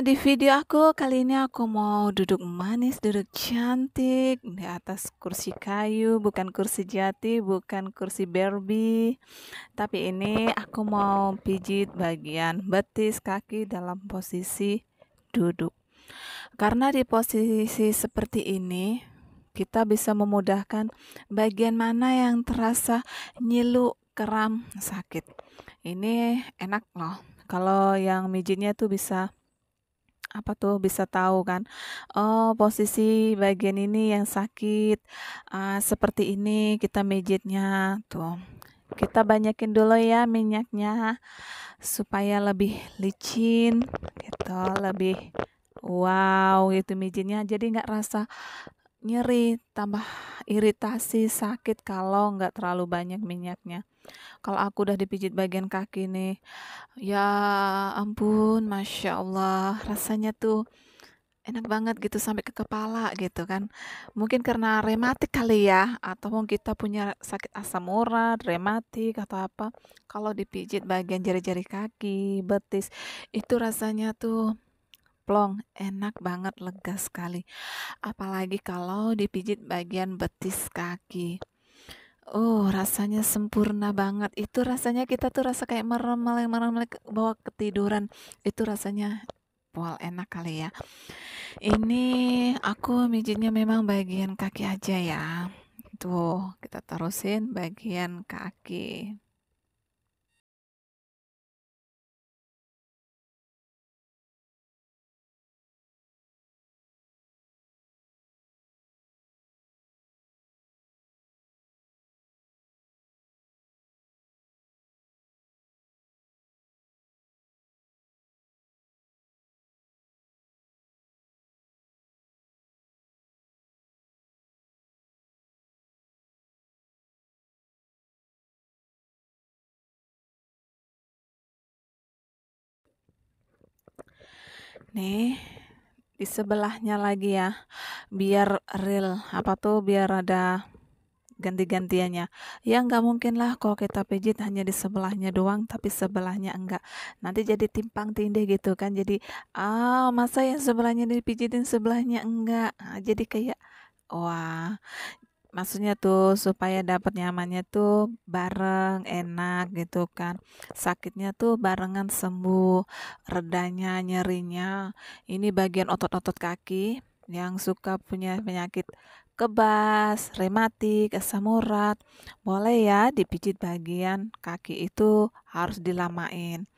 Di video aku kali ini aku mau duduk manis, duduk cantik di atas kursi kayu, bukan kursi jati, bukan kursi Barbie. Tapi ini aku mau pijit bagian betis kaki dalam posisi duduk. Karena di posisi seperti ini, kita bisa memudahkan bagian mana yang terasa nyilu, kram, sakit. Ini enak loh. Kalau yang mijitnya tuh bisa apa tuh bisa tahu kan, oh posisi bagian ini yang sakit, seperti ini kita mijitnya tuh. Kita banyakin dulu ya minyaknya supaya lebih licin gitu, lebih wow gitu mijitnya jadi nggak rasa nyeri, tambah iritasi, sakit kalau nggak terlalu banyak minyaknya. Kalau aku udah dipijit bagian kaki nih, ya ampun, masya Allah, rasanya tuh enak banget gitu sampai ke kepala gitu kan. Mungkin karena rematik kali ya, atau mungkin kita punya sakit asam urat, rematik atau apa. Kalau dipijit bagian jari-jari kaki, betis, itu rasanya tuh plong, enak banget, lega sekali. Apalagi kalau dipijit bagian betis kaki. Rasanya sempurna banget. Itu rasanya kita tuh rasa kayak merem-melek bawa ketiduran. Itu rasanya wah enak kali ya. Ini aku mijitnya memang bagian kaki aja ya. Tuh, kita terusin bagian kaki. Nih, di sebelahnya lagi ya. Biar real, apa tuh biar ada ganti-gantiannya. Ya nggak mungkin lah kalau kita pijit hanya di sebelahnya doang, tapi sebelahnya enggak. Nanti jadi timpang tindih gitu kan. Jadi, masa yang sebelahnya dipijitin sebelahnya enggak. Jadi kayak wah, maksudnya tuh supaya dapat nyamannya tuh bareng, enak gitu kan. Sakitnya tuh barengan sembuh, redanya, nyerinya. Ini bagian otot-otot kaki yang suka punya penyakit kebas, rematik, asam urat. Boleh ya dipijit bagian kaki itu harus dilamain.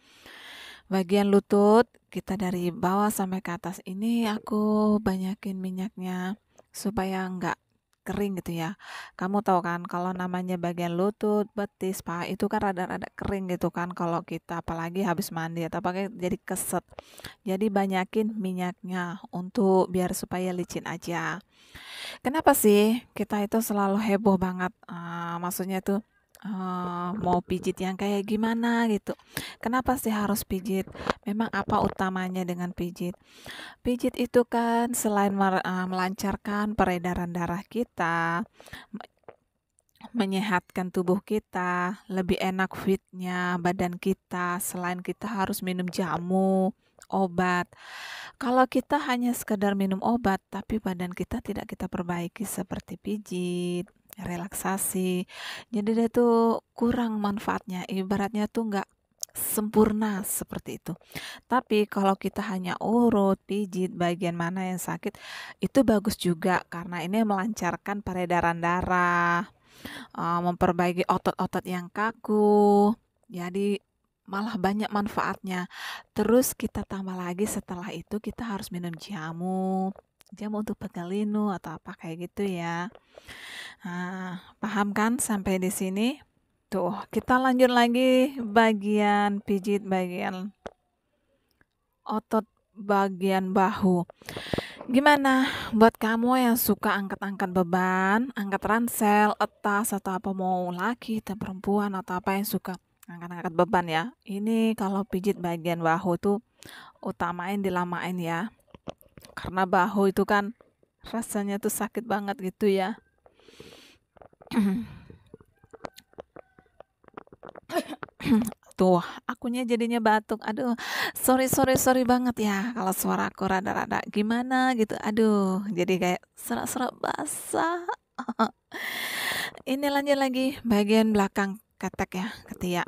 Bagian lutut kita dari bawah sampai ke atas ini aku banyakin minyaknya supaya enggak kering gitu ya. Kamu tahu kan kalau namanya bagian lutut, betis, paha itu kan rada-rada kering gitu kan kalau kita apalagi habis mandi atau pakai jadi keset. Jadi banyakin minyaknya untuk biar supaya licin aja. Kenapa sih kita itu selalu heboh banget? Maksudnya tuh mau pijit yang kayak gimana gitu. Kenapa sih harus pijit? Memang apa utamanya dengan pijit? Pijit itu kan selain melancarkan peredaran darah kita, menyehatkan tubuh kita, lebih enak fitnya badan kita, selain kita harus minum jamu, obat. Kalau kita hanya sekedar minum obat, tapi badan kita tidak kita perbaiki seperti pijit, relaksasi. Jadi dia tuh kurang manfaatnya. Ibaratnya tuh nggak sempurna seperti itu. Tapi kalau kita hanya urut, pijit bagian mana yang sakit, itu bagus juga karena ini melancarkan peredaran darah, memperbaiki otot-otot yang kaku. Jadi malah banyak manfaatnya. Terus kita tambah lagi setelah itu kita harus minum jamu. Jamu untuk pegalinu atau apa kayak gitu ya. Paham kan sampai di sini? Tuh, kita lanjut lagi bagian pijit bagian otot bagian bahu. Gimana buat kamu yang suka angkat-angkat beban, angkat ransel, etas atau apa mau laki atau perempuan atau apa yang suka angkat-angkat beban ya. Ini kalau pijit bagian bahu tuh utamain dilamain ya. Karena bahu itu kan rasanya tuh sakit banget gitu ya. Tuh, akunya jadinya batuk. Aduh, sorry sorry sorry banget ya kalau suara aku rada-rada gimana gitu. Aduh, jadi kayak serak-serak basah. Ini lanjut lagi bagian belakang ketek ya, ketiak.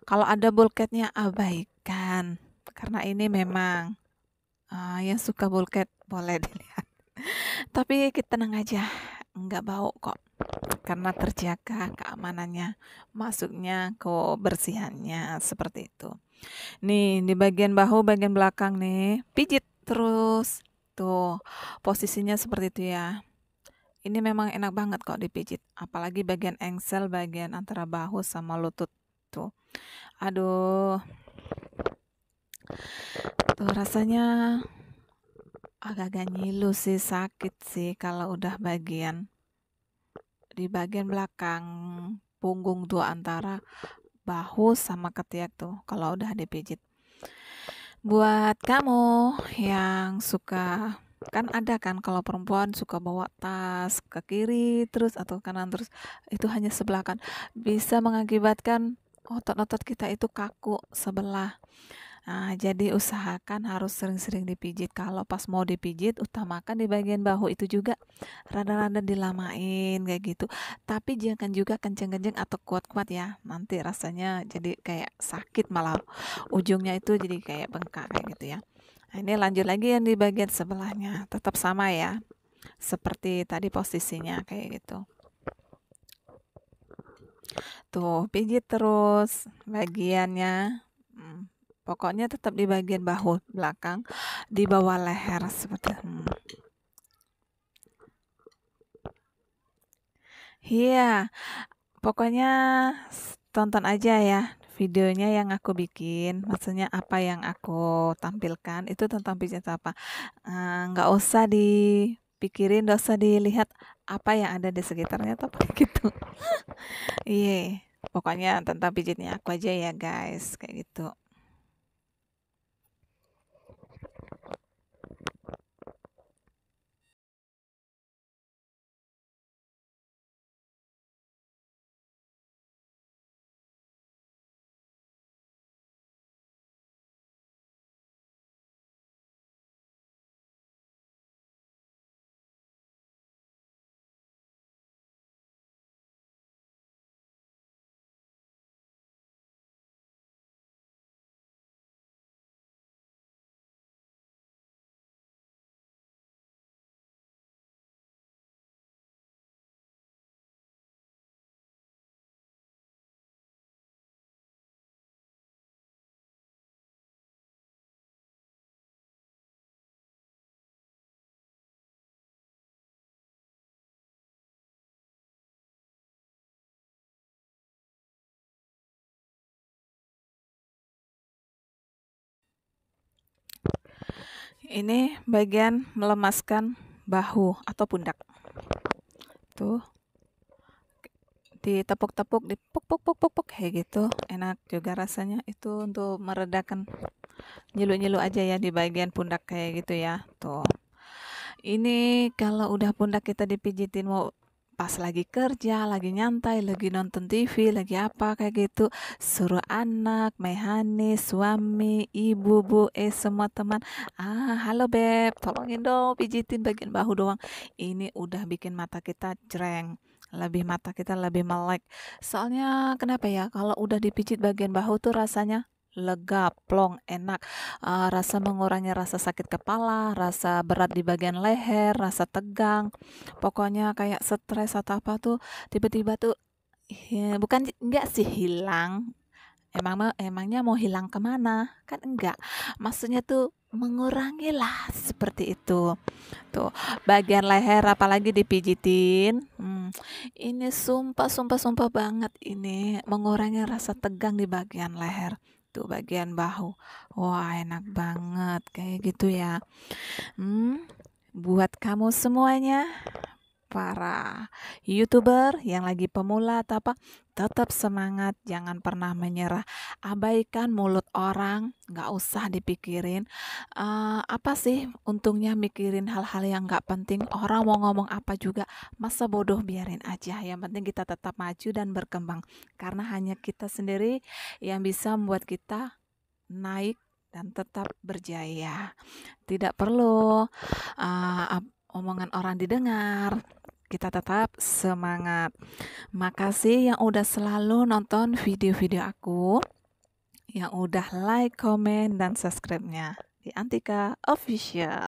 Kalau ada bulkheadnya abaikan. Karena ini memang yang suka bulkhead boleh dilihat. Tapi kita tenang aja, nggak bau kok. Karena terjaga keamanannya, masuknya, kebersihannya seperti itu. Nih, di bagian bahu, bagian belakang nih, pijit terus. Tuh, posisinya seperti itu ya. Ini memang enak banget kok dipijit, apalagi bagian engsel, bagian antara bahu sama lutut. Tuh. Aduh, tuh rasanya agak-agak nyilu sih, sakit sih kalau udah di bagian belakang punggung tuh antara bahu sama ketiak tuh kalau udah dipijit. Buat kamu yang suka, kan ada kan kalau perempuan suka bawa tas ke kiri terus atau kanan terus, itu hanya sebelah kan, bisa mengakibatkan otot-otot kita itu kaku sebelah. Nah, jadi usahakan harus sering-sering dipijit. Kalau pas mau dipijit, utamakan di bagian bahu itu juga rada-rada dilamain kayak gitu. Tapi jangan juga kenceng-kenceng atau kuat-kuat ya. Nanti rasanya jadi kayak sakit malah ujungnya itu jadi kayak bengkak kayak gitu ya. Nah, ini lanjut lagi yang di bagian sebelahnya. Tetap sama ya. Seperti tadi posisinya kayak gitu. Tuh, pijit terus bagiannya. Pokoknya tetap di bagian bahu belakang, di bawah leher seperti Iya, pokoknya tonton aja ya videonya yang aku bikin. Maksudnya apa yang aku tampilkan itu tentang pijat apa. Nggak usah dipikirin, nggak usah dilihat apa yang ada di sekitarnya tapi gitu. Iya, pokoknya tentang pijitnya aku aja ya guys, kayak gitu. Ini bagian melemaskan bahu atau pundak. Tuh, ditepuk-tepuk, dipuk-puk-puk-puk kayak gitu. Enak juga rasanya itu untuk meredakan nyilu-nyilu aja ya di bagian pundak kayak gitu ya. Tuh. Ini kalau udah pundak kita dipijitin mau pas lagi kerja, lagi nyantai, lagi nonton TV, lagi apa kayak gitu, suruh anak, mehani, suami, ibu, bu, semua teman, halo beb, tolongin dong pijitin bagian bahu doang. Ini udah bikin mata kita cereng, lebih mata kita lebih melek. Soalnya kenapa ya? Kalau udah dipijit bagian bahu tuh rasanya lega, plong, enak. Rasa mengurangi rasa sakit kepala, rasa berat di bagian leher, rasa tegang. Pokoknya kayak stres atau apa tuh tiba-tiba tuh ya, bukan enggak sih hilang. Emangnya mau hilang kemana? Kan enggak. Maksudnya tuh mengurangi lah seperti itu. Tuh, bagian leher apalagi dipijitin. Ini sumpah sumpah sumpah banget ini mengurangi rasa tegang di bagian leher. Tuh bagian bahu. Wah, enak banget kayak gitu ya. Buat kamu semuanya, para YouTuber yang lagi pemula, tetap semangat, jangan pernah menyerah. Abaikan mulut orang, nggak usah dipikirin. Apa sih untungnya mikirin hal-hal yang nggak penting? Orang mau ngomong apa juga, masa bodoh, biarin aja. Yang penting kita tetap maju dan berkembang. Karena hanya kita sendiri yang bisa membuat kita naik dan tetap berjaya. Tidak perlu omongan orang didengar. Kita tetap semangat. Makasih yang udah selalu nonton video-video aku, yang udah like, komen, dan subscribe-nya di Antika Official.